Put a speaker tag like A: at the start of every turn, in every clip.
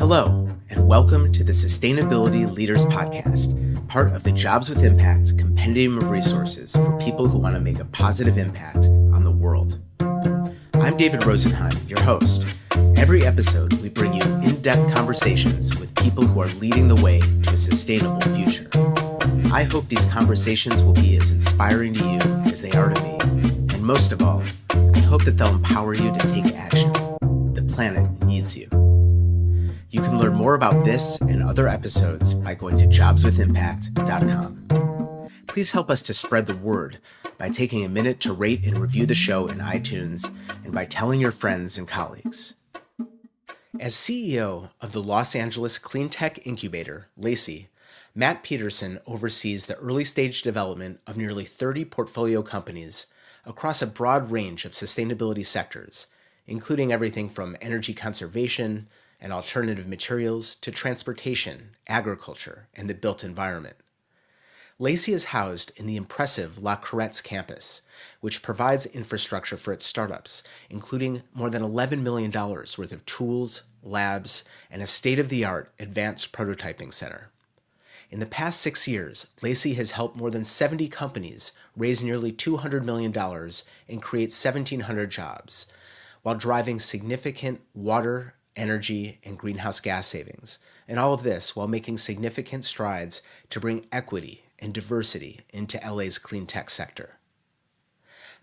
A: Hello, and welcome to the Sustainability Leaders Podcast, part of the Jobs with Impact compendium of resources for people who want to make a positive impact on the world. I'm David Rosenheim, your host. Every episode, we bring you in-depth conversations with people who are leading the way to a sustainable future. I hope these conversations will be as inspiring to you as they are to me. And most of all, I hope that they'll empower you to take action. The planet needs you. You can learn more about this and other episodes by going to jobswithimpact.com. Please help us to spread the word by taking a minute to rate and review the show in iTunes and by telling your friends and colleagues. As CEO of the Los Angeles Clean Tech Incubator, LACI, Matt Petersen oversees the early stage development of nearly 30 portfolio companies across a broad range of sustainability sectors, including everything from energy conservation and alternative materials to transportation, agriculture, and the built environment. LACI is housed in the impressive La Crorette's campus, which provides infrastructure for its startups, including more than $11 million worth of tools, labs, and a state-of-the-art advanced prototyping center. In the past 6 years, LACI has helped more than 70 companies raise nearly $200 million and create 1,700 jobs, while driving significant water, energy, and greenhouse gas savings, and all of this while making significant strides to bring equity and diversity into LA's clean tech sector.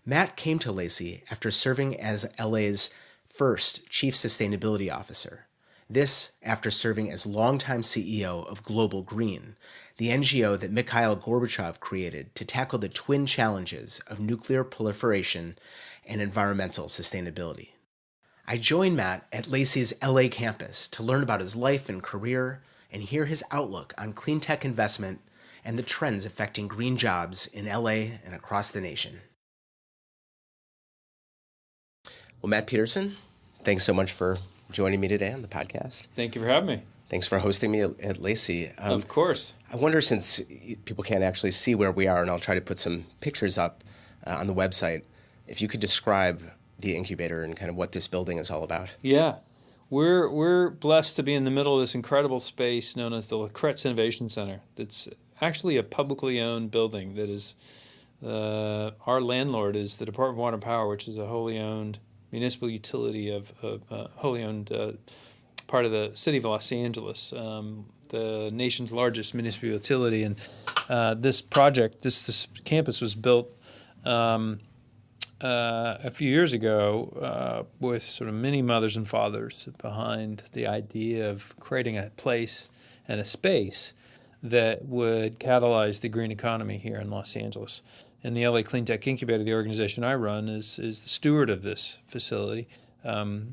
A: Matt came to LACI after serving as LA's first Chief Sustainability Officer. This after serving as longtime CEO of Global Green, the NGO that Mikail Gorbachev created to tackle the twin challenges of nuclear proliferation and environmental sustainability. I joined Matt at LACI's LA campus to learn about his life and career and hear his outlook on clean tech investment and the trends affecting green jobs in LA and across the nation. Well, Matt Peterson, thanks so much for joining me today on the podcast.
B: Thank you for having me.
A: Thanks for hosting me at LACI.
B: Of course.
A: I wonder, since people can't actually see where we are, and I'll try to put some pictures up on the website, if you could describe the incubator and kind of what this building is all about.
B: Yeah. We're blessed to be in the middle of this incredible space known as the La Crorette's Innovation Center. It's actually a publicly owned building that is, our landlord is the Department of Water and Power, which is a wholly owned municipal utility of wholly owned part of the city of Los Angeles, the nation's largest municipal utility. And this project, this campus was built a few years ago with sort of many mothers and fathers behind the idea of creating a place and a space that would catalyze the green economy here in Los Angeles. And the LA Clean Tech Incubator, the organization I run, is the steward of this facility. So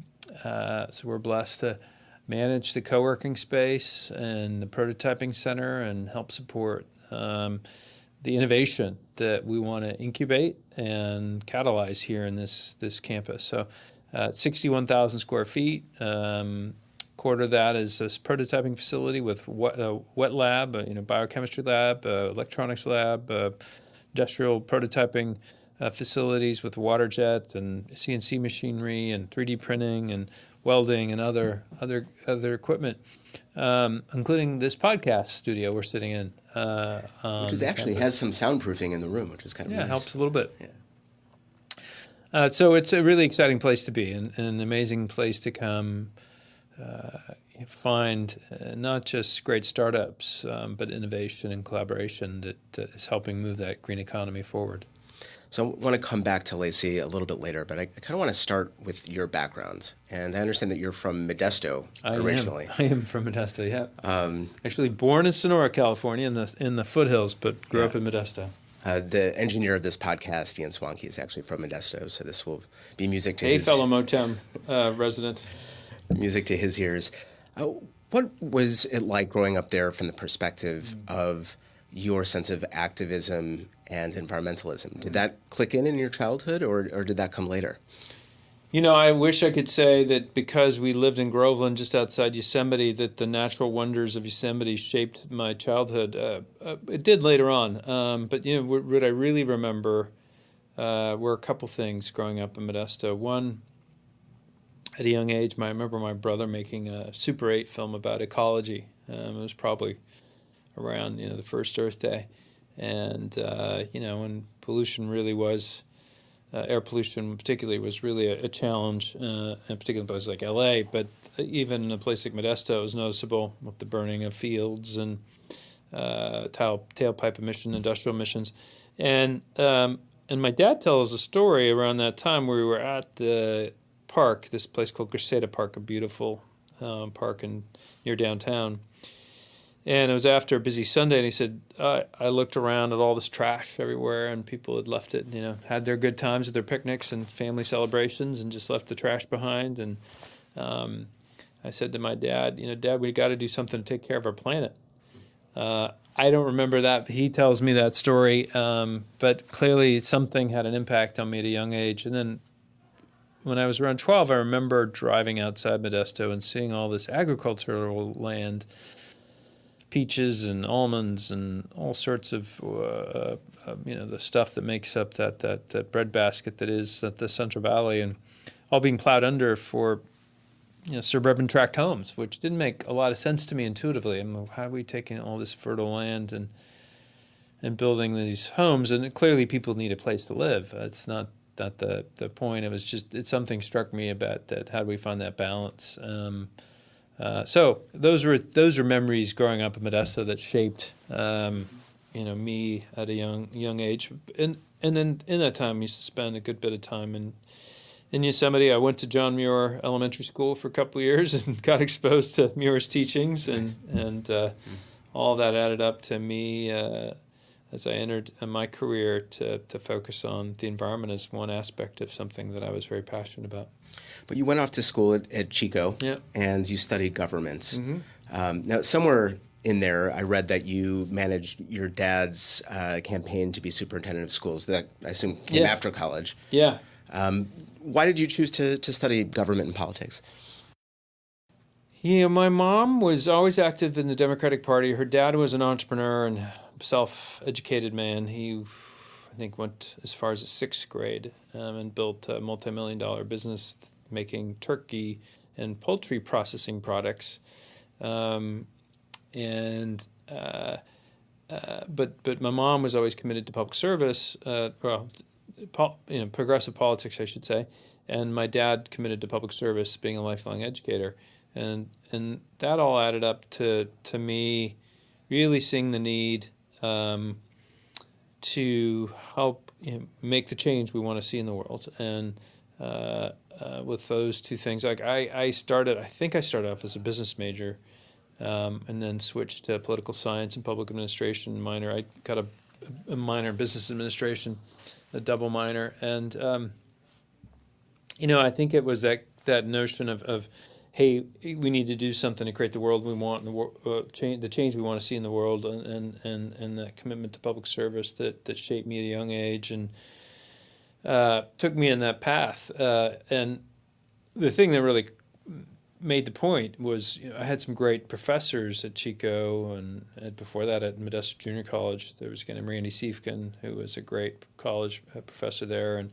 B: we're blessed to manage the co-working space and the prototyping center and help support the innovation that we want to incubate and catalyze here in this campus. So 61,000 square feet. Quarter of that is this prototyping facility with wet lab, biochemistry lab, electronics lab, industrial prototyping facilities with water jet and CNC machinery and 3D printing and welding and other equipment, including this podcast studio we're sitting in.
A: Which is actually has some soundproofing in the room, which is kind of nice.
B: Yeah, it helps a little bit.
A: Yeah.
B: So it's a really exciting place to be and an amazing place to come find not just great startups, but innovation and collaboration that is helping move that green economy forward.
A: So I want to come back to LACI a little bit later, but I kind of want to start with your background. And I understand that you're from Modesto originally.
B: I am from Modesto, yeah. Actually born in Sonora, California, in the foothills, but grew up in Modesto.
A: The engineer of this podcast, Ian Swanke, is actually from Modesto, so this will be music to his...
B: Hey, fellow Motown resident.
A: Music to his ears. What was it like growing up there from the perspective of your sense of activism and environmentalism? Did that click in your childhood, or did that come later?
B: I wish I could say that because we lived in Groveland, just outside Yosemite, that the natural wonders of Yosemite shaped my childhood. It did later on. But what I really remember were a couple things growing up in Modesto. One, at a young age. I remember my brother making a Super 8 film about ecology. It was probably around the first Earth Day, and when pollution really was, air pollution particularly was really a challenge, in particular in places like LA, but even in a place like Modesto, it was noticeable with the burning of fields and tailpipe emission, industrial emissions, and my dad tells a story around that time where we were at the park, this place called Griseta Park, a beautiful park near downtown. And it was after a busy Sunday, and he said, I looked around at all this trash everywhere, and people had left it, had their good times with their picnics and family celebrations and just left the trash behind. And I said to my dad, Dad, we got to do something to take care of our planet. I don't remember that. He tells me that story, but clearly something had an impact on me at a young age. And then when I was around 12, I remember driving outside Modesto and seeing all this agricultural land, peaches and almonds and all sorts of the stuff that makes up that breadbasket that is the Central Valley, and all being plowed under for suburban tract homes, which didn't make a lot of sense to me intuitively. I mean, how are we taking all this fertile land and building these homes? And clearly people need a place to live. It's not the point. It was just something struck me about that. How do we find that balance? So those are memories growing up in Modesto that shaped me at a young age, and then in that time I used to spend a good bit of time in Yosemite. I went to John Muir Elementary School for a couple of years and got exposed to Muir's teachings, and all that added up to me as I entered my career to focus on the environment as one aspect of something that I was very passionate about.
A: But you went off to school at Chico, and you studied government. Mm-hmm. Now, somewhere in there, I read that you managed your dad's campaign to be superintendent of schools. That, I assume, came after college.
B: Yeah.
A: Why did you choose to study government and politics?
B: My mom was always active in the Democratic Party. Her dad was an entrepreneur and self-educated man. He, I think, went as far as the 6th grade and built a multi-million-dollar business making turkey and poultry processing products. But my mom was always committed to public service. Progressive politics, I should say, and my dad committed to public service, being a lifelong educator, and that all added up to me really seeing the need to help make the change we want to see in the world. And with those two things, like I started off as a business major, and then switched to political science and public administration minor. I got a minor in business administration, a double minor, and I think it was that notion of hey, we need to do something to create the world we want, and the change we want to see in the world, and that commitment to public service that shaped me at a young age and took me in that path. And the thing that really made the point was I had some great professors at Chico, and before that at Modesto Junior College. There was a guy named Randy Siefkin, who was a great college professor there, and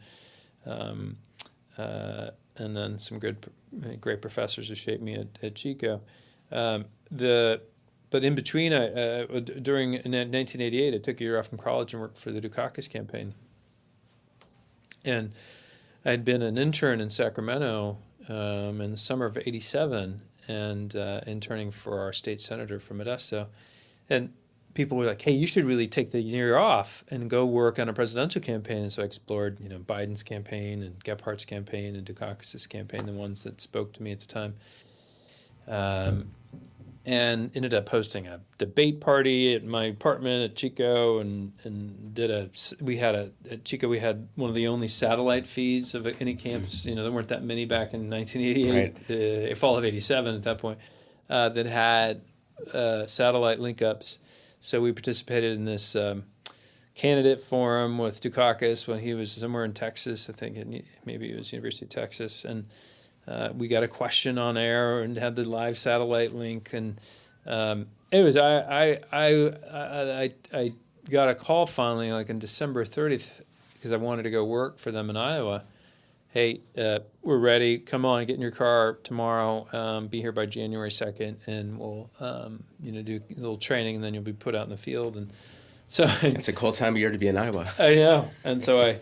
B: then some great professors who shaped me at Chico. But in between, during 1988, I took a year off from college and worked for the Dukakis campaign. And I had been an intern in Sacramento in the summer of '87, and interning for our state senator from Modesto. And people were like, hey, you should really take the year off and go work on a presidential campaign. And so I explored, Biden's campaign and Gephardt's campaign and Dukakis' campaign, the ones that spoke to me at the time. And ended up hosting a debate party at my apartment at Chico, and at Chico we had one of the only satellite feeds of any campus. There weren't that many back in 1988, right. Fall of '87 at that point, that had satellite link-ups. So we participated in this candidate forum with Dukakis when he was somewhere in Texas. I think maybe it was University of Texas, and we got a question on air and had the live satellite link. And anyways, I got a call finally, like on December 30th, because I wanted to go work for them in Iowa. hey, we're ready. Come on, get in your car tomorrow. Be here by January 2nd, and we'll do a little training, and then you'll be put out in the field. And so
A: it's a cold time of year to be in Iowa.
B: I know, and so I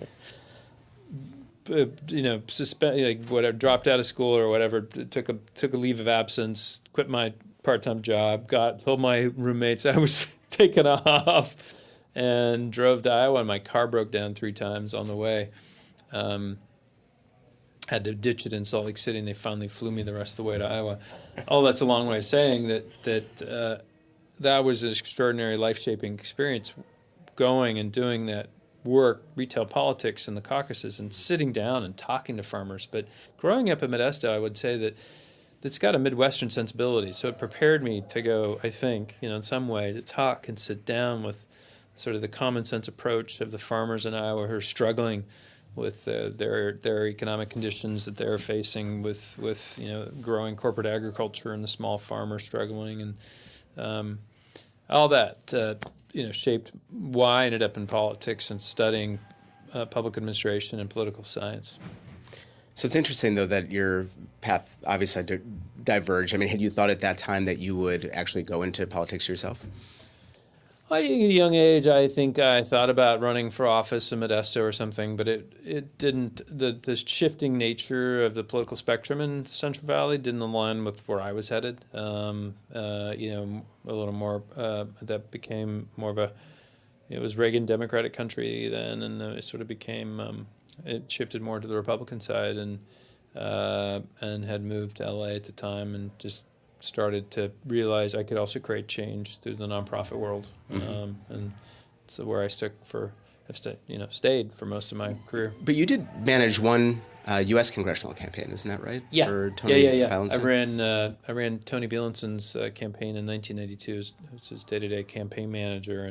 B: dropped out of school or whatever, took a leave of absence, quit my part-time job, told my roommates I was taking off, and drove to Iowa. And my car broke down 3 times on the way. Had to ditch it in Salt Lake City, and they finally flew me the rest of the way to Iowa. Oh, that's a long way of saying that was an extraordinary life-shaping experience, going and doing that work, retail politics in the Caucasus, and sitting down and talking to farmers. But growing up in Modesto, I would say that it's got a Midwestern sensibility. So it prepared me to go, I think, in some way, to talk and sit down with sort of the common sense approach of the farmers in Iowa who are struggling with their economic conditions that they're facing with growing corporate agriculture and the small farmer struggling, and all that shaped why I ended up in politics and studying public administration and political science.
A: So it's interesting, though, that your path obviously diverged. I mean, had you thought at that time that you would actually go into politics yourself?
B: At a young age, I think I thought about running for office in Modesto or something, but it didn't. The shifting nature of the political spectrum in Central Valley didn't align with where I was headed. A little more. That became more of a. It was Reagan Democratic country then, and it sort of became. It shifted more to the Republican side, and had moved to LA at the time, and just started to realize I could also create change through the nonprofit world, and so where I stayed for most of my career.
A: But you did manage one U.S. congressional campaign, isn't that right?
B: Yeah,
A: for Tony
B: Bielenson? I ran Tony Bielenson's campaign in 1992 as his day-to-day campaign manager,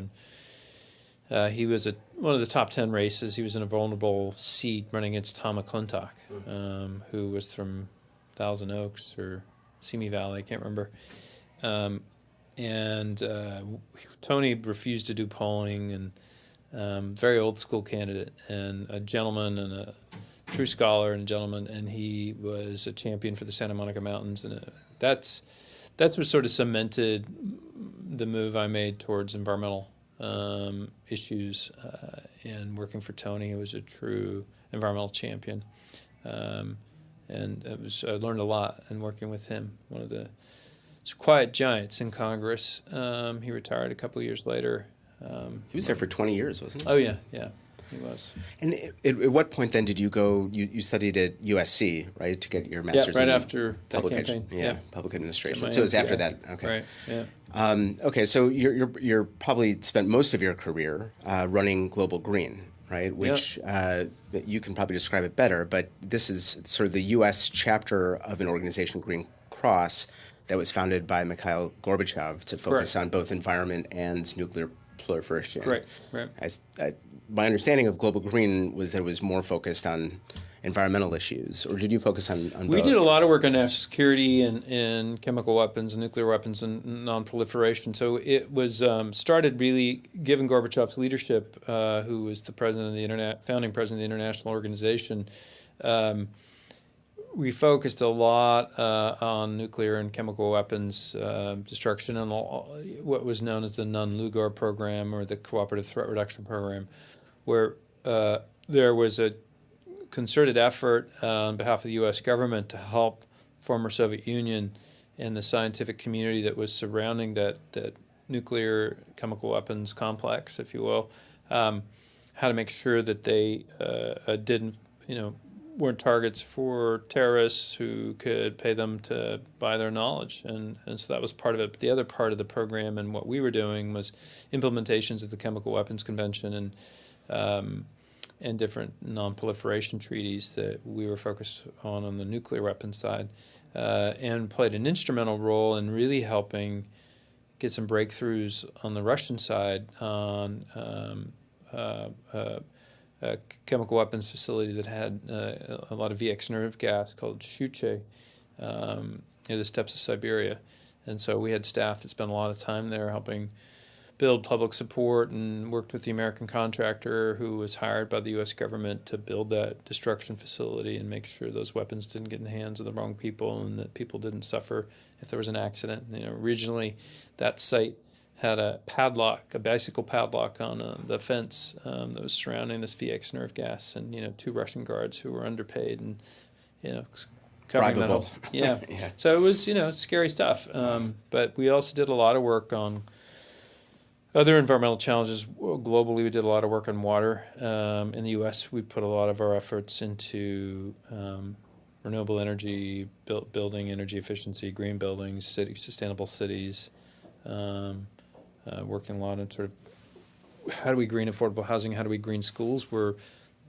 B: and he was one of the top 10 races. He was in a vulnerable seat running against Tom McClintock, who was from Thousand Oaks or Simi Valley, I can't remember. Tony refused to do polling, and very old school candidate, and a gentleman, and a true scholar, and a gentleman, and he was a champion for the Santa Monica Mountains, and that's what sort of cemented the move I made towards environmental issues, and working for Tony, who was a true environmental champion. And I learned a lot in working with him, one of the quiet giants in Congress. He retired a couple of years later.
A: He was there for 20 years, wasn't he?
B: Oh, yeah, he was.
A: And at what point then did you go, you studied at USC, right, to get your master's
B: right
A: in
B: after that campaign.
A: Public administration. So it was after that, okay.
B: Right, yeah.
A: Okay, so you're probably spent most of your career running Global Green, right? Which you can probably describe it better, but this is sort of the U.S. chapter of an organization, Green Cross, that was founded by Mikail Gorbachev to focus on both environment and nuclear proliferation.
B: Right.
A: My understanding of Global Green was that it was more focused on environmental issues, or did you focus on both?
B: We did a lot of work on national security and chemical weapons and nuclear weapons and non-proliferation. So it was started really given Gorbachev's leadership, who was the president of the founding president of the international organization. We focused a lot on nuclear and chemical weapons destruction and what was known as the Non-Lugar program, or the Cooperative Threat Reduction Program, where there was a concerted effort on behalf of the U.S. government to help former Soviet Union and the scientific community that was surrounding that nuclear chemical weapons complex, if you will, how to make sure that they weren't targets for terrorists who could pay them to buy their knowledge. And so that was part of it. But the other part of the program and what we were doing was implementations of the Chemical Weapons Convention and different non-proliferation treaties that we were focused on the nuclear weapons side, and played an instrumental role in really helping get some breakthroughs on the Russian side on a chemical weapons facility that had a lot of VX nerve gas called Shuche near the steppes of Siberia. And so we had staff that spent a lot of time there helping build public support and worked with the American contractor who was hired by the U.S. government to build that destruction facility and make sure those weapons didn't get in the hands of the wrong people and that people didn't suffer if there was an accident. Originally, that site had a padlock, a bicycle padlock on the fence that was surrounding this VX nerve gas, and 2 Russian guards who were underpaid and covering that whole, yeah. So it was scary stuff. But we also did a lot of work on other environmental challenges. Globally, we did a lot of work on water. In the U.S., we put a lot of our efforts into renewable energy, building energy efficiency, green buildings, sustainable cities, working a lot on sort of how do we green affordable housing, how do we green schools where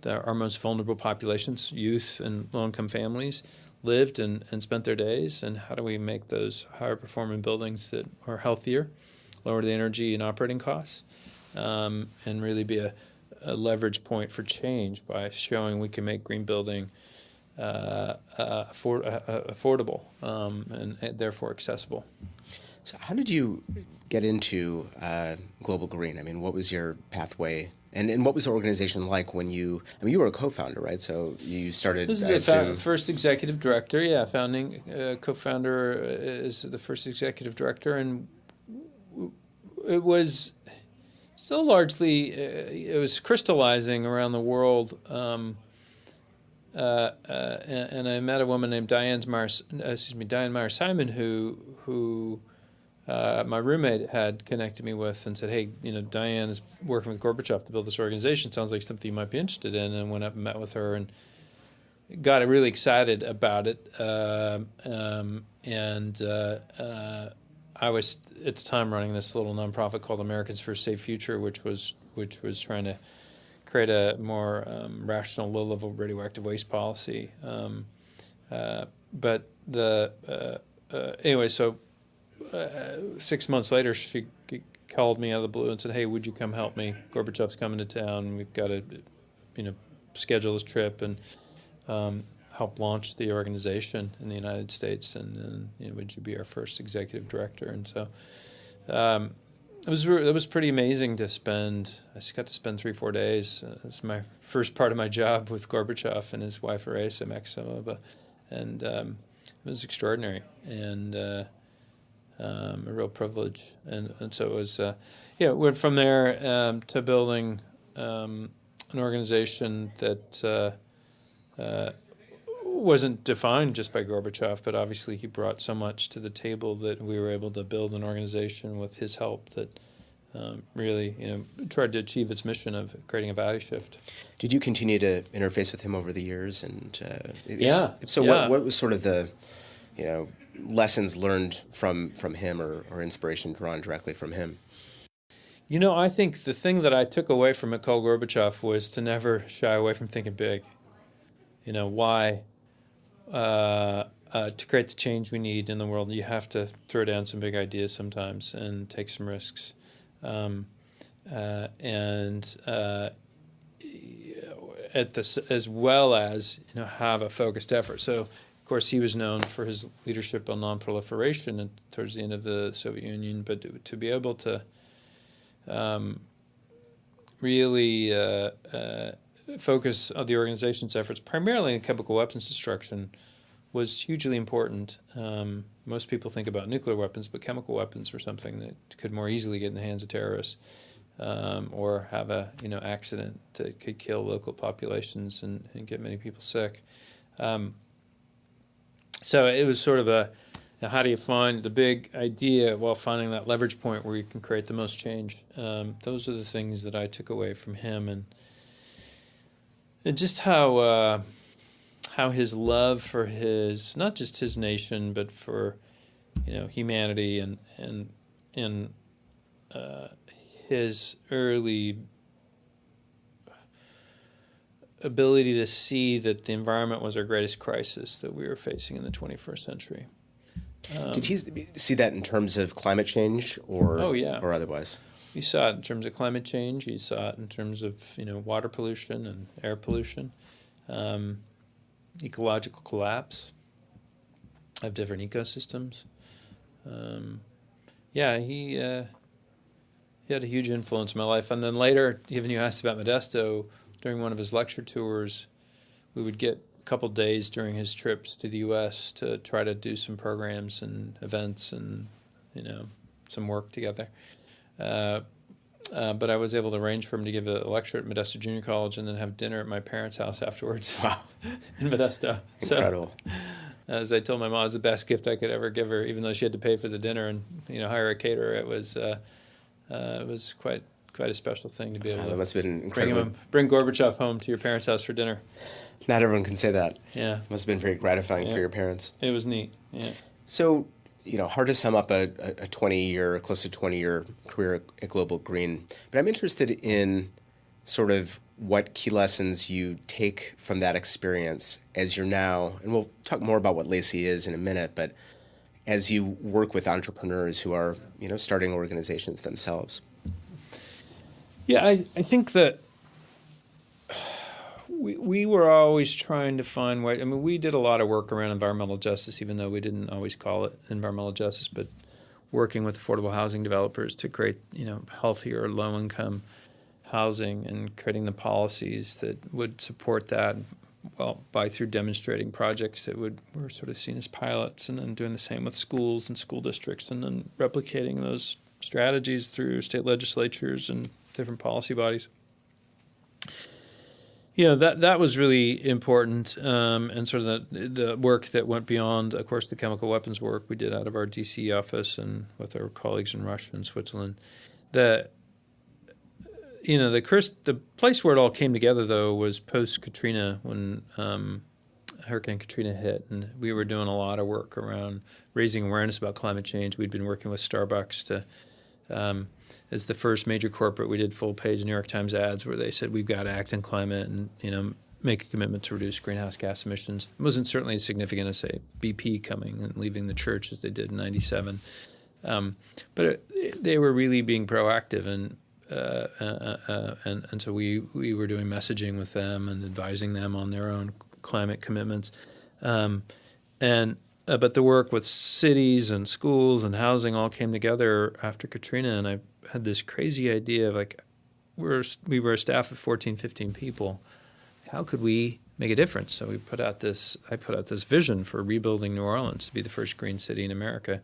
B: our most vulnerable populations, youth and low-income families, lived and spent their days, and how do we make those higher-performing buildings that are healthier, lower the energy and operating costs, and really be a leverage point for change by showing we can make green building affordable and therefore accessible.
A: So how did you get into Global Green? I mean, what was your pathway? And what was the organization like when you were a co-founder, right? So you started...
B: This is the first executive director, founding co-founder is the first executive director, and it was still largely, it was crystallizing around the world. And I met a woman named Diane Meyer-Simon, who my roommate had connected me with and said, hey, Diane is working with Gorbachev to build this organization. Sounds like something you might be interested in. And went up and met with her and got really excited about it. I was at the time running this little nonprofit called Americans for a Safe Future, which was trying to create a more rational, low-level radioactive waste policy. Anyway, so 6 months later, she called me out of the blue and said, "Hey, would you come help me? Gorbachev's coming to town. We've got to, schedule this trip and help launch the organization in the United States. And would you be our first executive director?" And so it was pretty amazing to spend. I just got to spend 3-4 days. It's my first part of my job with Gorbachev and his wife Aresa Maximova, and it was extraordinary and a real privilege. And so it was. Went from there to building an organization that wasn't defined just by Gorbachev, but obviously he brought so much to the table that we were able to build an organization with his help that really, tried to achieve its mission of creating a value shift.
A: Did you continue to interface with him over the years? And what was sort of the, lessons learned from him or inspiration drawn directly from him?
B: I think the thing that I took away from Mikail Gorbachev was to never shy away from thinking big. Why? To create the change we need in the world, you have to throw down some big ideas sometimes and take some risks. As well as have a focused effort. So, of course, he was known for his leadership on non-proliferation towards the end of the Soviet Union, but to be able to really focus on the organization's efforts primarily on chemical weapons destruction was hugely important. Most people think about nuclear weapons, but chemical weapons were something that could more easily get in the hands of terrorists or have a accident that could kill local populations and get many people sick. So it was sort of how do you find the big idea while finding that leverage point where you can create the most change? Those are the things that I took away from him, and just how his love for his, not just his nation, but for humanity and his early ability to see that the environment was our greatest crisis that we were facing in the 21st century.
A: Did he see that in terms of climate change or otherwise?
B: You saw it in terms of climate change. You saw it in terms of water pollution and air pollution, ecological collapse of different ecosystems. He had a huge influence in my life. And then later, even you asked about Modesto, during one of his lecture tours, we would get a couple days during his trips to the U.S. to try to do some programs and events and, some work together. But I was able to arrange for him to give a lecture at Modesto Junior College and then have dinner at my parents' house afterwards.
A: Wow.
B: In Modesto.
A: Incredible.
B: So, as I told my mom, it was the best gift I could ever give her, even though she had to pay for the dinner and hire a caterer. It was quite a special thing to be able
A: that
B: to
A: must have been incredible.
B: Bring Gorbachev home to your parents' house for dinner.
A: Not everyone can say that.
B: Yeah.
A: It must have been very gratifying for your parents.
B: It was neat. Yeah.
A: So, hard to sum up a 20-year, close to 20-year career at Global Green. But I'm interested in sort of what key lessons you take from that experience as you're now, and we'll talk more about what LACI is in a minute, but as you work with entrepreneurs who are, starting organizations themselves.
B: Yeah, I think that we were always trying to find ways. I mean, we did a lot of work around environmental justice, even though we didn't always call it environmental justice, but working with affordable housing developers to create, healthier, low-income housing and creating the policies that would support that, through demonstrating projects that were sort of seen as pilots, and then doing the same with schools and school districts, and then replicating those strategies through state legislatures and different policy bodies. That was really important, and sort of the work that went beyond, of course, the chemical weapons work we did out of our D.C. office and with our colleagues in Russia and Switzerland. The place where it all came together, though, was post-Katrina when Hurricane Katrina hit, and we were doing a lot of work around raising awareness about climate change. We'd been working with Starbucks to as the first major corporate, we did full-page New York Times ads where they said we've got to act in climate and make a commitment to reduce greenhouse gas emissions. It wasn't certainly as significant as, say, BP coming and leaving the church as they did in '97, but they were really being proactive, and so we were doing messaging with them and advising them on their own climate commitments, but the work with cities and schools and housing all came together after Katrina, and I had this crazy idea of we were a staff of 14, 15 people. How could we make a difference? So I put out this vision for rebuilding New Orleans to be the first green city in America.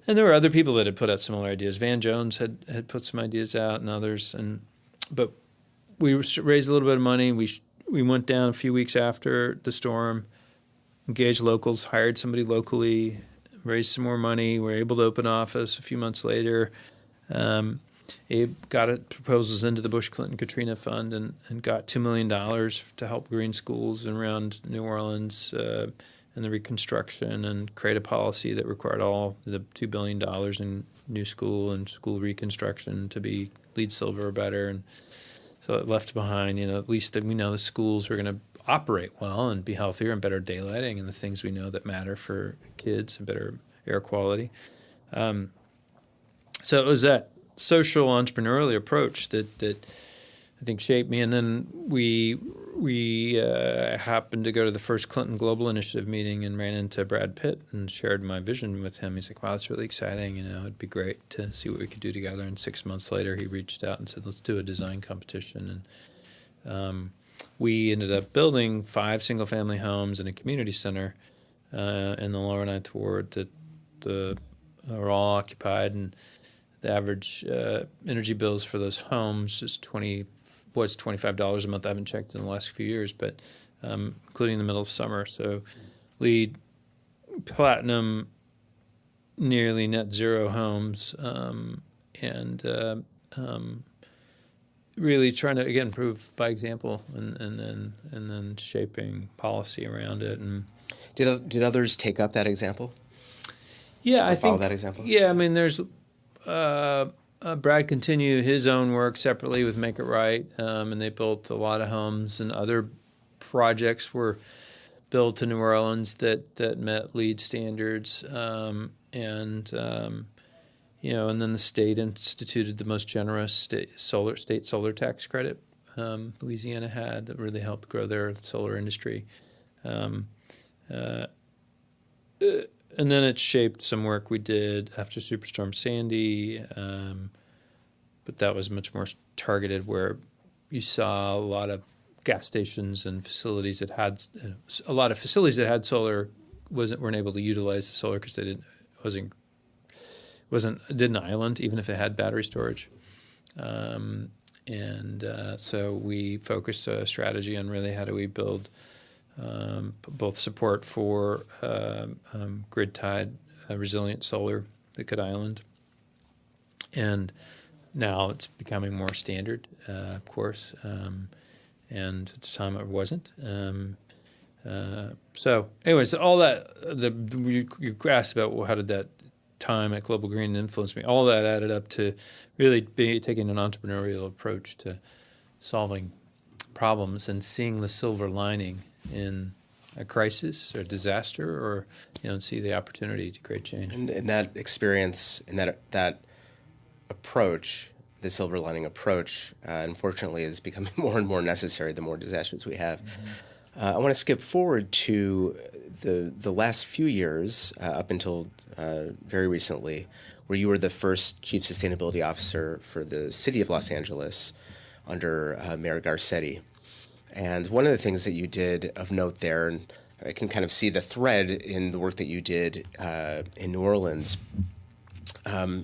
B: And there were other people that had put out similar ideas. Van Jones had put some ideas out, and others. But we raised a little bit of money. We went down a few weeks after the storm, engaged locals, hired somebody locally, raised some more money. We were able to open an office a few months later. Abe got proposals into the Bush-Clinton-Katrina Fund and got $2 million to help green schools around New Orleans and the reconstruction, and create a policy that required all the $2 billion in new school and school reconstruction to be LEED Silver or better. And so it left behind, at least that we know the schools were going to operate well and be healthier and better daylighting and the things we know that matter for kids and better air quality. So it was that social entrepreneurial approach that I think shaped me. And then we happened to go to the first Clinton Global Initiative meeting and ran into Brad Pitt and shared my vision with him. He's like, wow, that's really exciting. It'd be great to see what we could do together. And 6 months later, he reached out and said, let's do a design competition. And we ended up building 5 single-family homes and a community center in the Lower Ninth Ward that are all occupied. And the average energy bills for those homes is $25 a month. I haven't checked in the last few years, but including in the middle of summer. So LEED Platinum, nearly net zero homes, and really trying to, again, prove by example and then shaping policy around it. And
A: Did others take up that example?
B: Yeah, I think
A: follow that example.
B: Yeah, I mean, there's Brad continued his own work separately with Make It Right, and they built a lot of homes, and other projects were built in New Orleans that met LEED standards, and then the state instituted the most generous state solar tax credit Louisiana had that really helped grow their solar industry. And then it shaped some work we did after Superstorm Sandy, but that was much more targeted, where you saw a lot of gas stations and facilities that had solar weren't able to utilize the solar because they didn't island, even if it had battery storage. So we focused a strategy on really how do we build both support for grid-tied resilient solar that could island. And now it's becoming more standard, of course, and at the time it wasn't. So anyways, all that, you asked about, well, how did that time at Global Green influence me? All that added up to really taking an entrepreneurial approach to solving problems and seeing the silver lining in a crisis or disaster, or see the opportunity to create change.
A: And that experience and that approach, the silver lining approach, unfortunately is becoming more and more necessary the more disasters we have. I want to skip forward to the last few years, up until very recently, where you were the first chief sustainability officer for the city of Los Angeles under Mayor Garcetti. And one of the things that you did of note there, and I can kind of see the thread in the work that you did in New Orleans,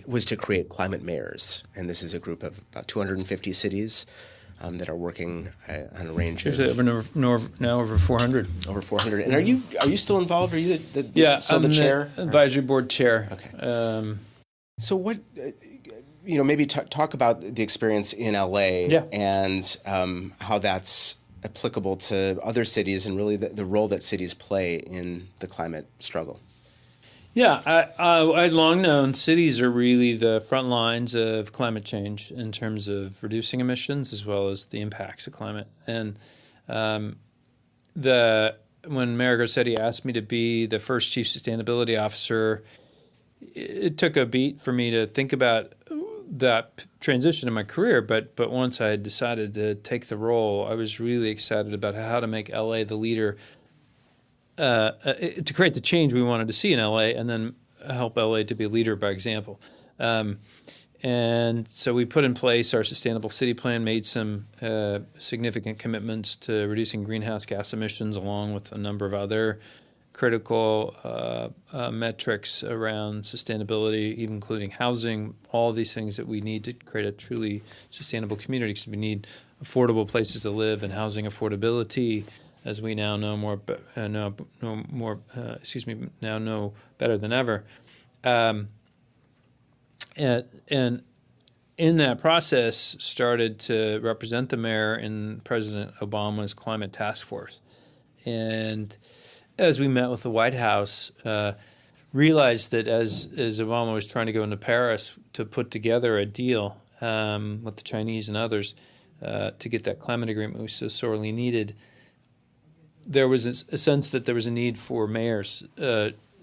A: was to create climate mayors. And this is a group of about 250 cities that are working on a range of...
B: now over 400.
A: Over 400. And are you still involved? Are you the chair?
B: The advisory board chair.
A: Okay. So what... maybe talk about the experience in LA and how that's applicable to other cities and really the role that cities play in the climate struggle.
B: Yeah, I'd long known cities are really the front lines of climate change in terms of reducing emissions as well as the impacts of climate. And when Mayor Garcetti asked me to be the first chief sustainability officer, it took a beat for me to think about that transition in my career, but once I had decided to take the role, I was really excited about how to make LA the leader, to create the change we wanted to see in LA, and then help LA to be a leader by example. And so we put in place our sustainable city plan, made some significant commitments to reducing greenhouse gas emissions, along with a number of other critical metrics around sustainability, even including housing, all these things that we need to create a truly sustainable community, because we need affordable places to live and housing affordability, as we now know know better than ever. And in that process, started to represent the mayor in President Obama's climate task force. And as we met with the White House, realized that as Obama was trying to go into Paris to put together a deal with the Chinese and others to get that climate agreement we so sorely needed, there was a sense that there was a need for mayors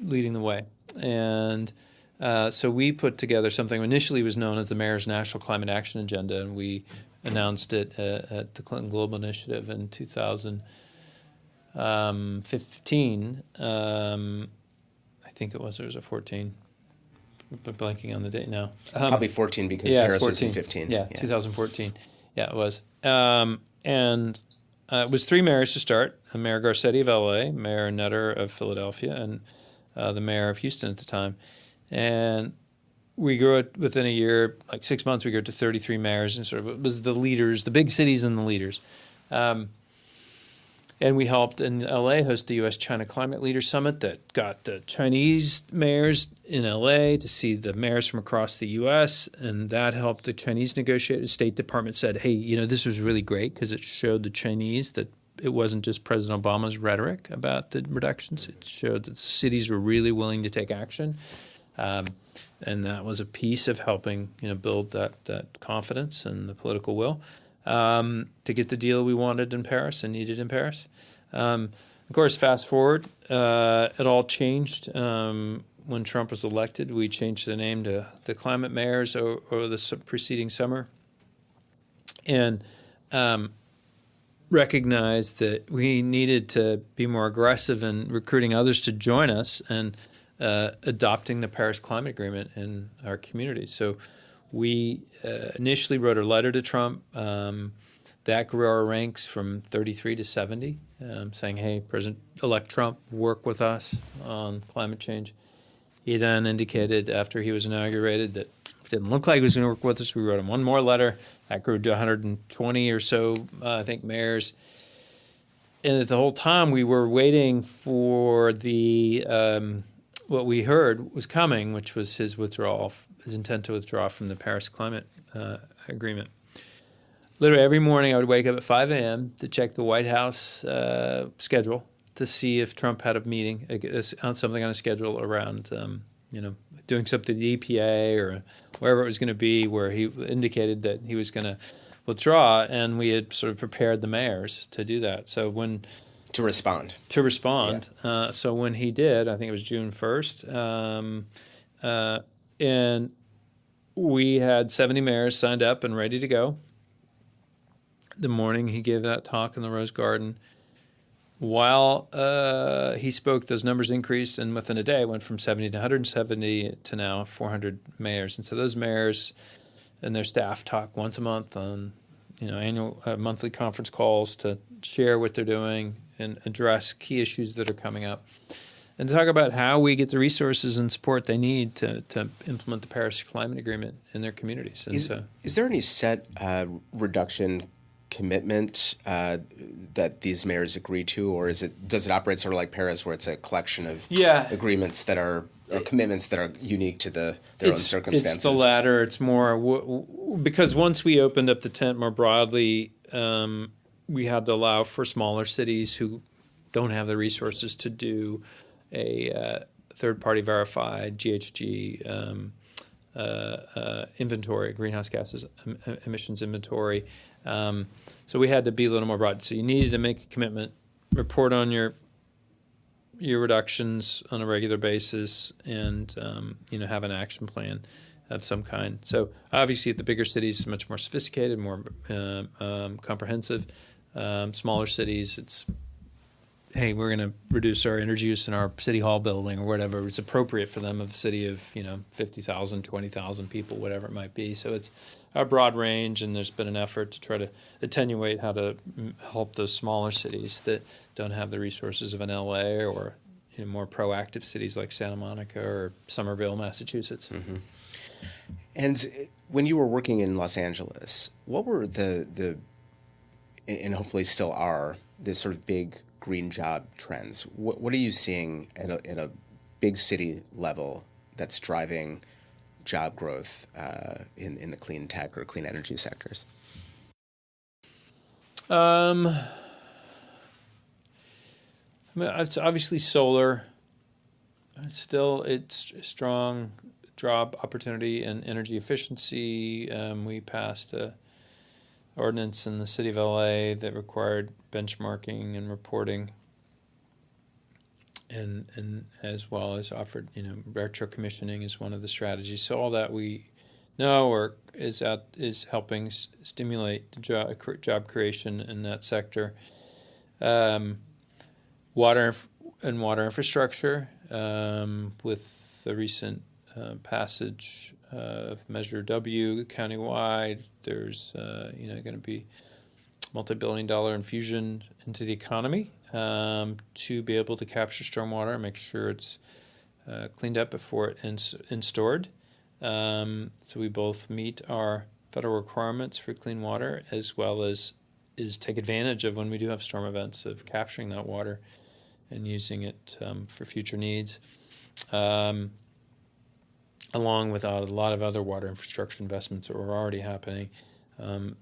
B: leading the way. And so we put together something initially was known as the Mayor's National Climate Action Agenda, and we announced it at the Clinton Global Initiative in 2015. I think it was a 14. I'm blanking on the date now.
A: Probably 14 because Paris
B: 14.
A: was in 15.
B: Yeah, 2014. Yeah, it was. And it was three mayors to start: Mayor Garcetti of LA, Mayor Nutter of Philadelphia, and the mayor of Houston at the time. And we grew it within a year, like 6 months, we grew it to 33 mayors, and sort of it was the leaders, the big cities and the leaders. And we helped in LA host the U.S.-China Climate Leaders Summit that got the Chinese mayors in LA to see the mayors from across the U.S., and that helped the Chinese negotiate. The State Department said, hey, this was really great because it showed the Chinese that it wasn't just President Obama's rhetoric about the reductions. It showed that the cities were really willing to take action. And that was a piece of helping build that confidence and the political will. To get the deal we wanted in Paris and needed in Paris. Of course, fast forward, it all changed when Trump was elected. We changed the name to the Climate Mayors over the preceding summer, and recognized that we needed to be more aggressive in recruiting others to join us and adopting the Paris Climate Agreement in our communities. So We initially wrote a letter to Trump. That grew our ranks from 33 to 70, saying, hey, President-elect Trump, work with us on climate change. He then indicated after he was inaugurated that it didn't look like he was going to work with us. We wrote him one more letter. That grew to 120 or so, I think, mayors. And the whole time we were waiting for the what we heard was coming, which was his intent to withdraw from the Paris Climate Agreement. Literally every morning I would wake up at 5 a.m. to check the White House schedule to see if Trump had a meeting on something on a schedule around, doing something to the EPA or wherever it was going to be, where he indicated that he was going to withdraw, and we had sort of prepared the mayors to do that. So
A: to respond.
B: Yeah. So when he did, I think it was June 1st, and we had 70 mayors signed up and ready to go. The morning he gave that talk in the Rose Garden, while he spoke, those numbers increased, and within a day it went from 70 to 170 to now 400 mayors. And so those mayors and their staff talk once a month on annual monthly conference calls to share what they're doing and address key issues that are coming up, and to talk about how we get the resources and support they need to implement the Paris Climate Agreement in their communities. And
A: is there any set reduction commitment that these mayors agree to, or does it operate sort of like Paris, where it's a collection of agreements that are or commitments that are unique to their own circumstances?
B: It's the latter. It's more because once we opened up the tent more broadly, we had to allow for smaller cities who don't have the resources to do a third-party verified GHG inventory, greenhouse gases emissions inventory. So we had to be a little more broad. So you needed to make a commitment, report on your reductions on a regular basis, and have an action plan of some kind. So obviously, at the bigger cities, it's much more sophisticated, more comprehensive. Smaller cities, it's, hey, we're going to reduce our energy use in our city hall building or whatever. It's appropriate for them of a city of 50,000, 20,000 people, whatever it might be. So it's a broad range, and there's been an effort to try to attenuate how to help those smaller cities that don't have the resources of an LA or more proactive cities like Santa Monica or Somerville, Massachusetts.
A: Mm-hmm. And when you were working in Los Angeles, what were the and hopefully still are, the sort of big green job trends? What are you seeing at a big city level that's driving job growth in the clean tech or clean energy sectors?
B: It's obviously solar. It's strong job opportunity and energy efficiency. We passed a ordinance in the city of LA that required benchmarking and reporting, and as well as offered, retro commissioning is one of the strategies. So all that we know is helping stimulate the job creation in that sector. Water infrastructure, with the recent passage of Measure W countywide, there's going to be multi-billion-dollar infusion into the economy to be able to capture stormwater and make sure it's cleaned up before it's stored. So we both meet our federal requirements for clean water, as well as take advantage of, when we do have storm events, of capturing that water and using it for future needs. Along with a lot of other water infrastructure investments that were already happening. Now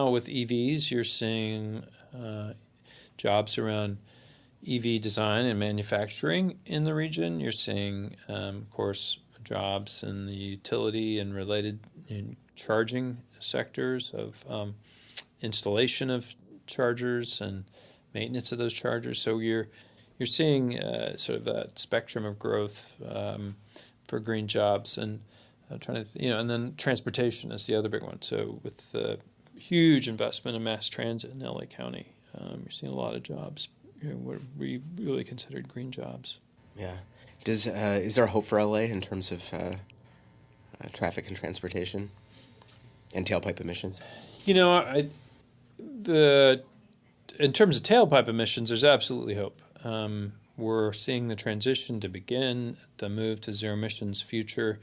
B: with EVs, you're seeing jobs around EV design and manufacturing in the region. You're seeing, of course, jobs in the utility and related charging sectors of installation of chargers and maintenance of those chargers. So you're seeing sort of that spectrum of growth for green jobs, and and then transportation is the other big one. So with the huge investment in mass transit in LA County, you're seeing a lot of jobs what we really considered green jobs.
A: Yeah. Is there hope for LA in terms of traffic and transportation and tailpipe emissions?
B: You know, the in terms of tailpipe emissions, there's absolutely hope. We're seeing the transition to begin, the move to zero emissions future.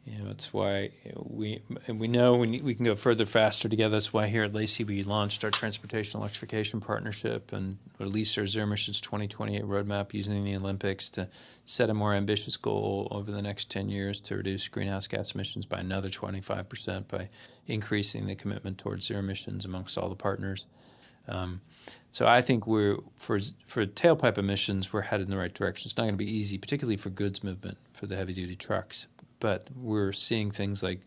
B: It's why we know we can go further faster together. That's why here at LACI we launched our transportation electrification partnership and released our zero emissions 2028 roadmap using the Olympics to set a more ambitious goal over the next 10 years to reduce greenhouse gas emissions by another 25% by increasing the commitment towards zero emissions amongst all the partners. So I think for tailpipe emissions, we're headed in the right direction. It's not going to be easy, particularly for goods movement for the heavy-duty trucks. But we're seeing things like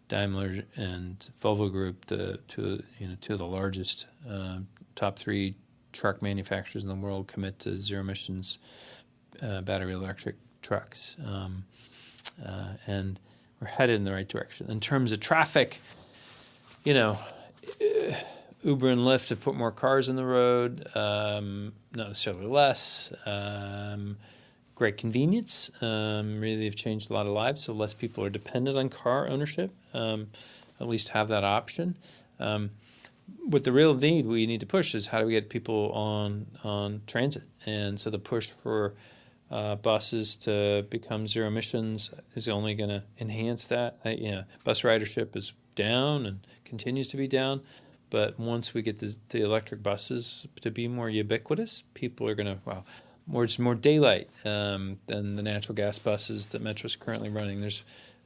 B: Daimler and Volvo Group, two of the largest top 3 truck manufacturers in the world, commit to zero emissions battery electric trucks, and we're headed in the right direction. In terms of traffic, Uber and Lyft have put more cars on the road, not necessarily less. Great convenience. Really, they've changed a lot of lives, so less people are dependent on car ownership, at least have that option. What the real need we need to push is how do we get people on transit? And so the push for buses to become zero emissions is only going to enhance that. Bus ridership is down and continues to be down. But once we get the electric buses to be more ubiquitous, people are going to, more daylight than the natural gas buses that Metro's currently running.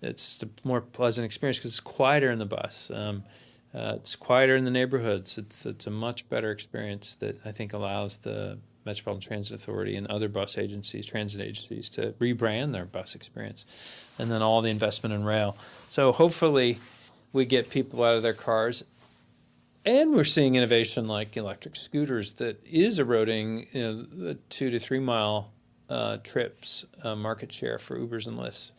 B: It's a more pleasant experience because it's quieter in the bus. It's quieter in the neighborhoods. It's a much better experience that I think allows the Metropolitan Transit Authority and other bus agencies, transit agencies, to rebrand their bus experience, and then all the investment in rail. So hopefully we get people out of their cars. And we're seeing innovation like electric scooters that is eroding the 2 to 3 mile trips market share for Ubers and Lyfts,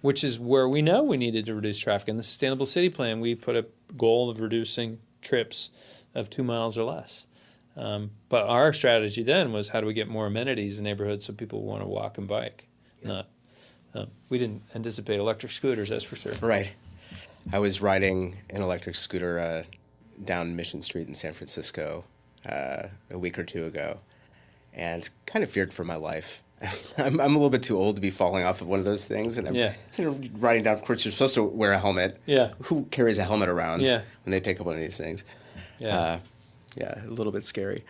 B: which is where we know we needed to reduce traffic. In the Sustainable City Plan, we put a goal of reducing trips of 2 miles or less. But our strategy then was how do we get more amenities in neighborhoods so people want to walk and bike. We didn't anticipate electric scooters, that's for sure.
A: Right. I was riding an electric scooter down Mission Street in San Francisco a week or two ago, and kind of feared for my life. I'm a little bit too old to be falling off of one of those things, and I'm riding down. Of course, you're supposed to wear a helmet.
B: Yeah.
A: Who carries a helmet around
B: when
A: they pick up one of these things?
B: Yeah.
A: A little bit scary.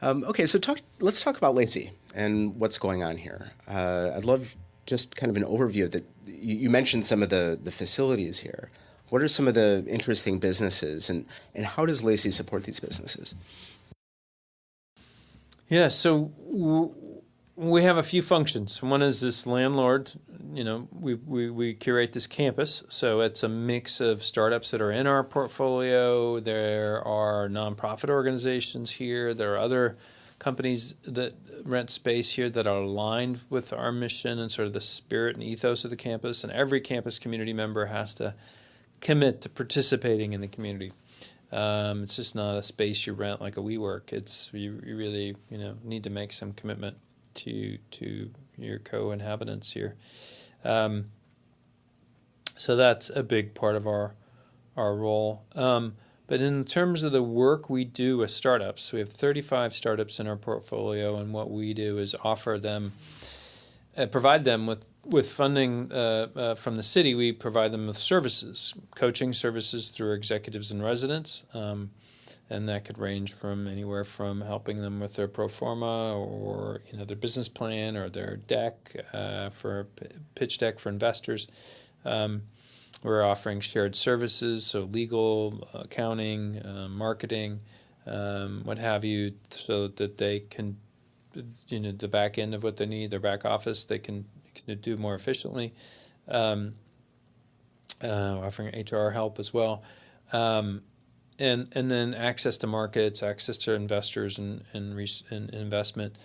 A: Okay, so let's talk about LACI and what's going on here. I'd love just kind of an overview of that. You mentioned some of the facilities here. What are some of the interesting businesses, and how does LACI support these businesses?
B: Yeah, so we have a few functions. One is this landlord. We curate this campus, so it's a mix of startups that are in our portfolio. There are nonprofit organizations here. There are other companies that rent space here that are aligned with our mission and sort of the spirit and ethos of the campus. And every campus community member has to commit to participating in the community. It's just not a space you rent like a WeWork. You really need to make some commitment to your co-inhabitants here. So that's a big part of our role. But in terms of the work we do with startups, we have 35 startups in our portfolio, and what we do is offer them, provide them with funding from the city. We provide them with services, coaching services through executives and residents, and that could range from anywhere from helping them with their pro forma or their business plan or their deck for pitch deck for investors. We're offering shared services, so legal, accounting, marketing, what have you, so that they can, the back end of what they need, their back office, they can do more efficiently. Offering HR help as well, and then access to markets, access to investors and investment.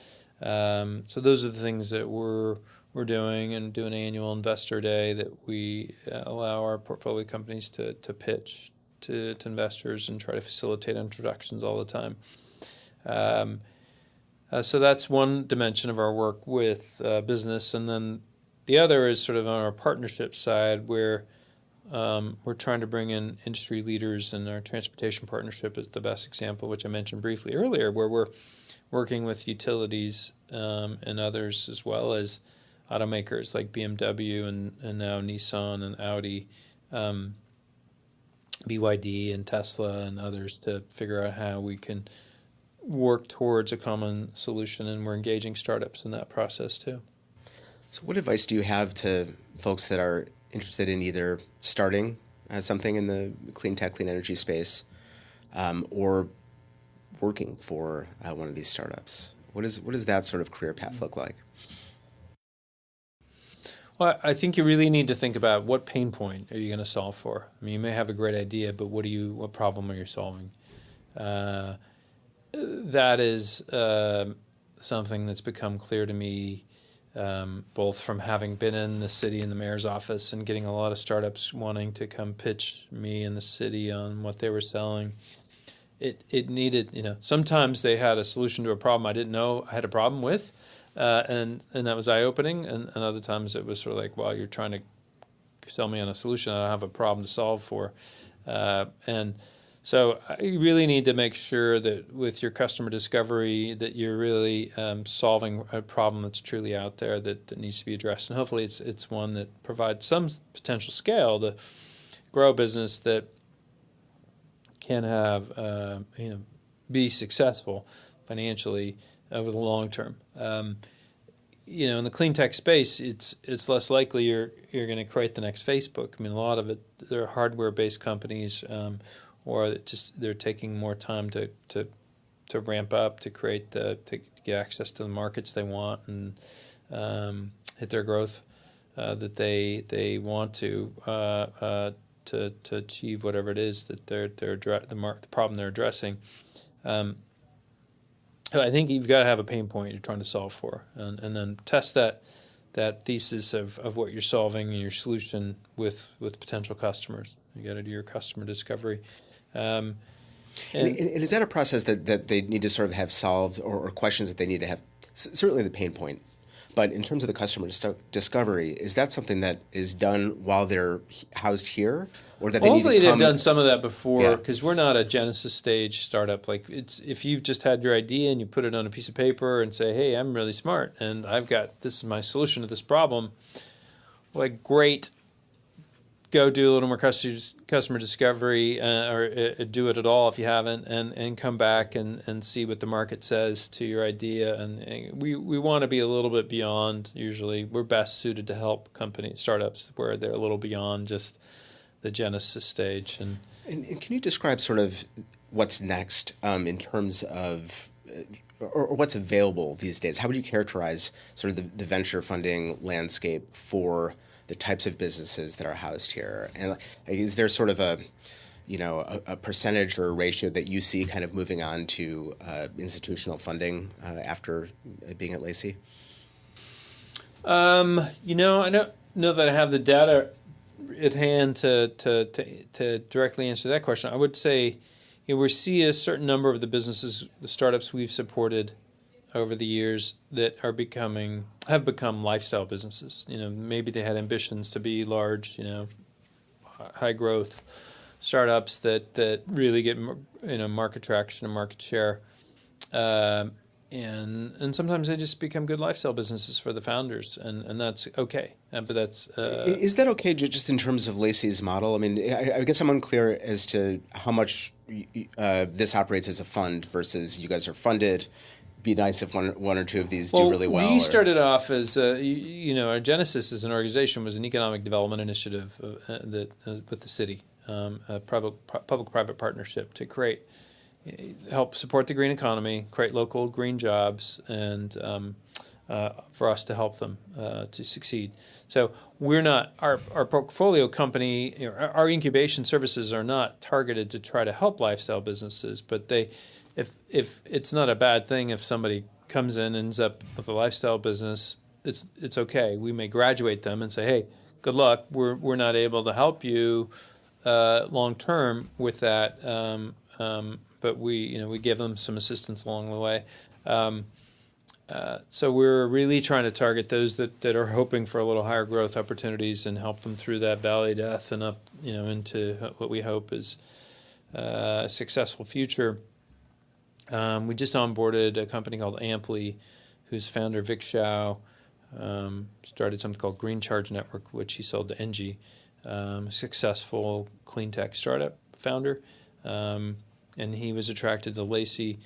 B: So those are the things that we're doing, and do an annual investor day that we allow our portfolio companies to pitch to investors and try to facilitate introductions all the time. So that's one dimension of our work with business. And then the other is sort of on our partnership side, where we're trying to bring in industry leaders, and our transportation partnership is the best example, which I mentioned briefly earlier, where we're working with utilities and others, as well as automakers like BMW and now Nissan and Audi, BYD and Tesla and others, to figure out how we can work towards a common solution, and we're engaging startups in that process too.
A: So what advice do you have to folks that are interested in either starting something in the clean tech, clean energy space, or working for one of these startups? What does that sort of career path look like?
B: Well, I think you really need to think about what pain point are you going to solve for. I mean, you may have a great idea, but what problem are you solving? That is something that's become clear to me, both from having been in the city in the mayor's office and getting a lot of startups wanting to come pitch me in the city on what they were selling. It needed, sometimes they had a solution to a problem I didn't know I had a problem with, and that was eye-opening, and other times it was sort of like, well, you're trying to sell me on a solution I don't have a problem to solve for. And so you really need to make sure that with your customer discovery that you're really solving a problem that's truly out there that needs to be addressed. And hopefully it's one that provides some potential scale to grow a business that can have, be successful financially over the long term. In the clean tech space, it's less likely you're going to create the next Facebook. I mean, a lot of it, they're hardware-based companies, or they're taking more time to ramp up, to get access to the markets they want and hit their growth that they want to achieve whatever it is that the problem they're addressing. I think you've got to have a pain point you're trying to solve for, and then test that thesis of what you're solving and your solution with potential customers. You got to do your customer discovery. And
A: is that a process that they need to sort of have solved, or questions that they need to have? Certainly the pain point. But in terms of the customer discovery, is that something that is done while they're housed here, or that they
B: hopefully
A: need to come?
B: They've done some of that before, because we're not a Genesis stage startup. Like, it's if you've just had your idea and you put it on a piece of paper and say, "Hey, I'm really smart and this is my solution to this problem." Like, great. Go do a little more customer discovery, or do it at all if you haven't, and come back and see what the market says to your idea. And we want to be a little bit beyond. Usually, we're best suited to help startups where they're a little beyond just the Genesis stage. And
A: can you describe sort of what's next in terms of or what's available these days? How would you characterize sort of the venture funding landscape for the types of businesses that are housed here? And is there sort of a percentage or a ratio that you see kind of moving on to institutional funding after being at LACI?
B: I don't know that I have the data at hand to directly answer that question. I would say we see a certain number of the startups we've supported over the years that have become lifestyle businesses. Maybe they had ambitions to be large, high growth startups that really get market traction and market share, and sometimes they just become good lifestyle businesses for the founders, and that's okay. But that's
A: is that okay just in terms of LACI's model? I mean, I guess I'm unclear as to how much this operates as a fund versus you guys are funded. Be nice if one or two of these do really well.
B: We started off as our genesis as an organization was an economic development initiative with the city, a public-private partnership to help support the green economy, create local green jobs, and for us to help them to succeed. So we're not our portfolio company. Our incubation services are not targeted to try to help lifestyle businesses, but if it's not a bad thing if somebody comes in and ends up with a lifestyle business, it's okay. We may graduate them and say, hey, good luck. We're not able to help you long term with that, but we give them some assistance along the way. So we're really trying to target those that are hoping for a little higher growth opportunities and help them through that valley of death and up, into what we hope is a successful future. We just onboarded a company called Amply, whose founder, Vic Shao, started something called Green Charge Network, which he sold to Engie, successful clean tech startup founder. And he was attracted to LACI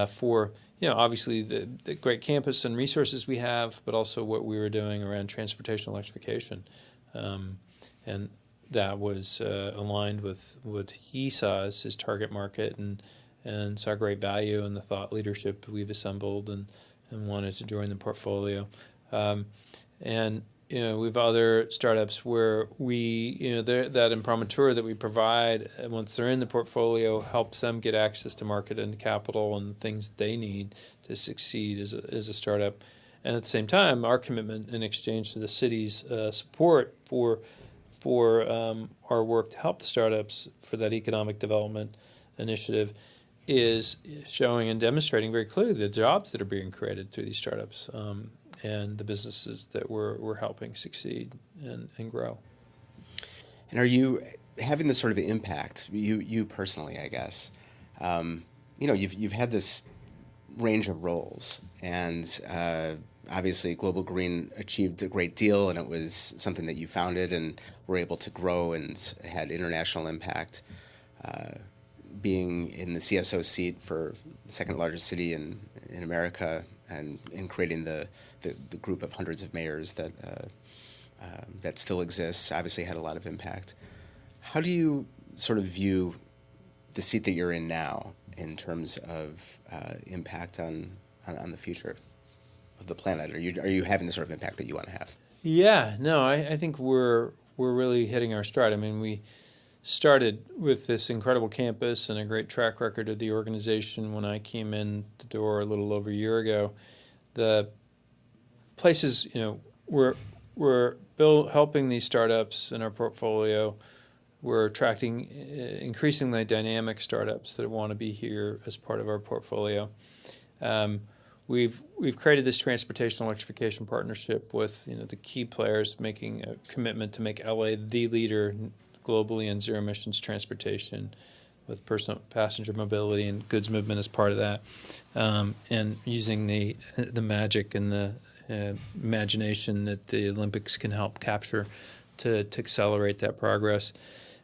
B: for, obviously the great campus and resources we have, but also what we were doing around transportation electrification. And that was aligned with what he saw as his target market and saw great value in the thought leadership we've assembled and wanted to join the portfolio. And we have other startups where we, that imprimatur that we provide, once they're in the portfolio, helps them get access to market and capital and things they need to succeed as a startup. And at the same time, our commitment in exchange to the city's support for our work to help the startups for that economic development initiative is showing and demonstrating very clearly the jobs that are being created through these startups. And the businesses that we're helping succeed and grow.
A: And are you having this sort of impact, you personally, I guess? You've had this range of roles, and obviously Global Green achieved a great deal, and it was something that you founded and were able to grow and had international impact. Being in the CSO seat for the second largest city in America, and in creating the group of hundreds of mayors that still exists, obviously had a lot of impact. How do you sort of view the seat that you're in now in terms of impact on the future of the planet? Are you having the sort of impact that you want to have?
B: Yeah, no, I think we're really hitting our stride. I mean, we started with this incredible campus and a great track record of the organization when I came in the door a little over a year ago. The places, we're helping these startups in our portfolio. We're attracting increasingly dynamic startups that want to be here as part of our portfolio. We've created this transportation electrification partnership with the key players, making a commitment to make LA the leader globally in zero emissions transportation, with passenger mobility and goods movement as part of that, and using the magic and the imagination that the Olympics can help capture to accelerate that progress.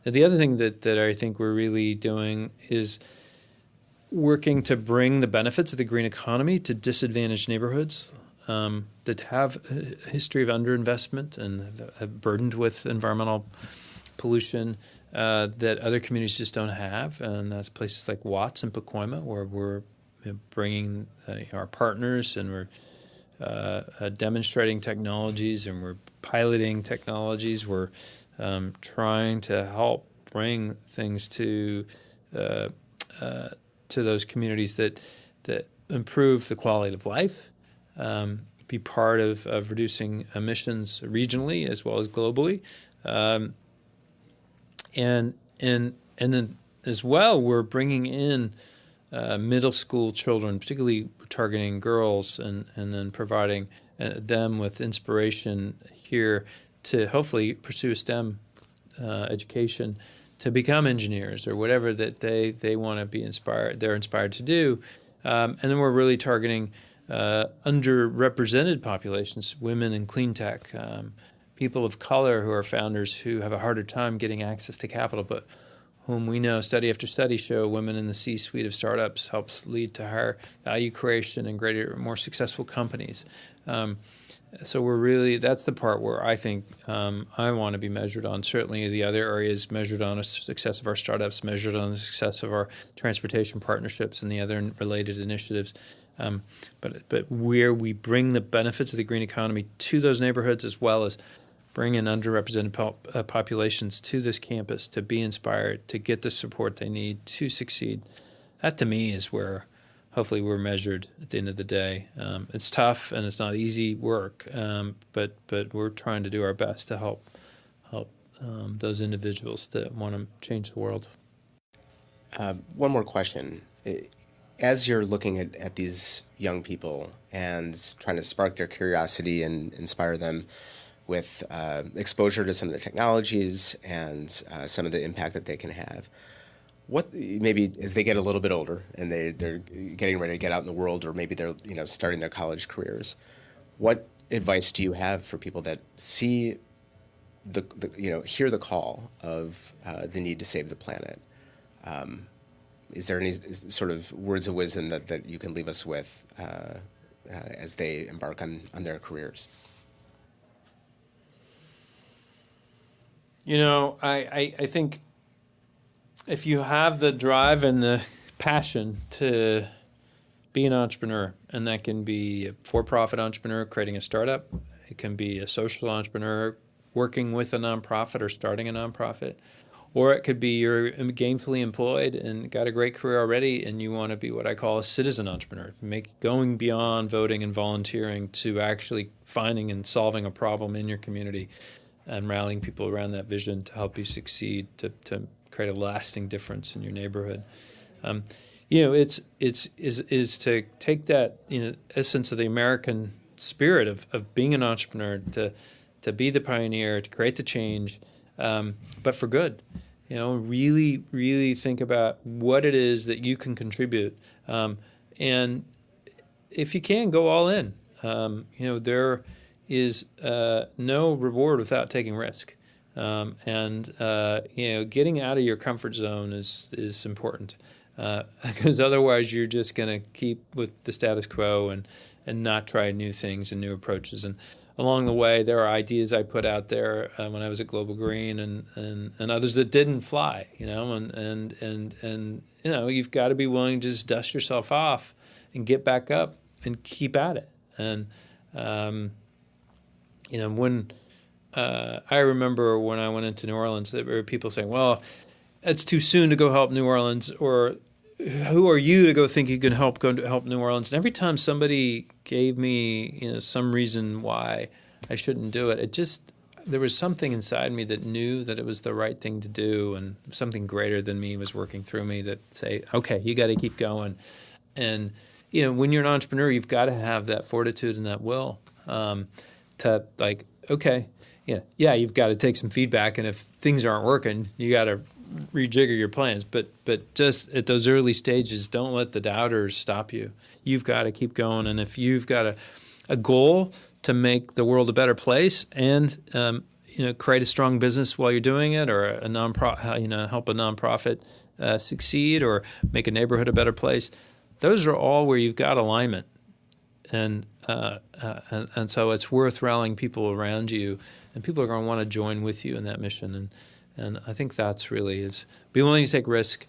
B: And the other thing that I think we're really doing is working to bring the benefits of the green economy to disadvantaged neighborhoods that have a history of underinvestment and have burdened with environmental pollution that other communities just don't have, and that's places like Watts and Pacoima, where we're bringing our partners and we're demonstrating technologies and we're piloting technologies. We're trying to help bring things to those communities that improve the quality of life, be part of reducing emissions regionally as well as globally. And then as well, we're bringing in middle school children, particularly targeting girls, and then providing them with inspiration here to hopefully pursue STEM education to become engineers or whatever that they want to be inspired. They're inspired to do, and then we're really targeting underrepresented populations, women in clean tech. People of color who are founders who have a harder time getting access to capital, but whom we know study after study show women in the C-suite of startups helps lead to higher value creation and greater, more successful companies. So that's the part where I think I want to be measured on. Certainly the other areas measured on the success of our startups, measured on the success of our transportation partnerships and the other related initiatives. But where we bring the benefits of the green economy to those neighborhoods, as well as bring in underrepresented populations to this campus to be inspired, to get the support they need to succeed. That, to me, is where hopefully we're measured at the end of the day. It's tough and it's not easy work, but we're trying to do our best to help those individuals that want to change the world.
A: One more question. As you're looking at these young people and trying to spark their curiosity and inspire them with exposure to some of the technologies and some of the impact that they can have, what maybe as they get a little bit older and they're getting ready to get out in the world, or maybe they're starting their college careers, what advice do you have for people that see hear the call of the need to save the planet? Is there any sort of words of wisdom that you can leave us with as they embark on their careers?
B: I think if you have the drive and the passion to be an entrepreneur, and that can be a for-profit entrepreneur creating a startup, it can be a social entrepreneur working with a nonprofit or starting a nonprofit, or it could be you're gainfully employed and got a great career already and you want to be what I call a citizen entrepreneur, going beyond voting and volunteering to actually finding and solving a problem in your community and rallying people around that vision to help you succeed, to create a lasting difference in your neighborhood. It's to take that essence of the American spirit of being an entrepreneur, to be the pioneer, to create the change, but for good. Really, really think about what it is that you can contribute, and if you can, go all in. There is no reward without taking risk, and getting out of your comfort zone is important, because otherwise you're just going to keep with the status quo and not try new things and new approaches. And along the way, there are ideas I put out there when I was at Global Green and others that didn't fly, and you've got to be willing to just dust yourself off and get back up and keep at it. And when I remember when I went into New Orleans, there were people saying, "Well, it's too soon to go help New Orleans," or "Who are you to go think you can help New Orleans?" And every time somebody gave me, some reason why I shouldn't do it, there was something inside me that knew that it was the right thing to do, and something greater than me was working through me that say, "Okay, you got to keep going." And when you're an entrepreneur, you've got to have that fortitude and that will to you've got to take some feedback, and if things aren't working, you got to rejigger your plans, but just at those early stages, don't let the doubters stop you. You've got to keep going, and if you've got a goal to make the world a better place and create a strong business while you're doing it, or a help a nonprofit succeed, or make a neighborhood a better place, those are all where you've got alignment, and so it's worth rallying people around you, and people are going to want to join with you in that mission. And I think that's really is be willing to take risk,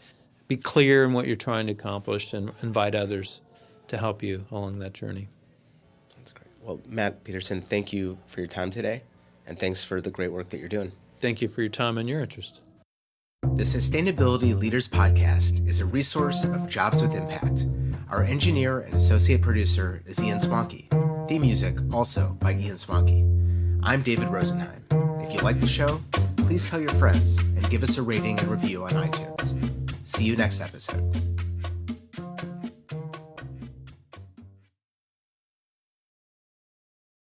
B: be clear in what you're trying to accomplish, and invite others to help you along that journey.
A: That's great. Well, Matt Peterson, thank you for your time today, and thanks for the great work that you're doing.
B: Thank you for your time and your interest.
A: The Sustainability Leaders Podcast is a resource of Jobs with Impact. Our engineer and associate producer is Ian Swanky. Theme music also by Ian Swanky. I'm David Rosenheim. If you like the show, please tell your friends and give us a rating and review on iTunes. See you next episode.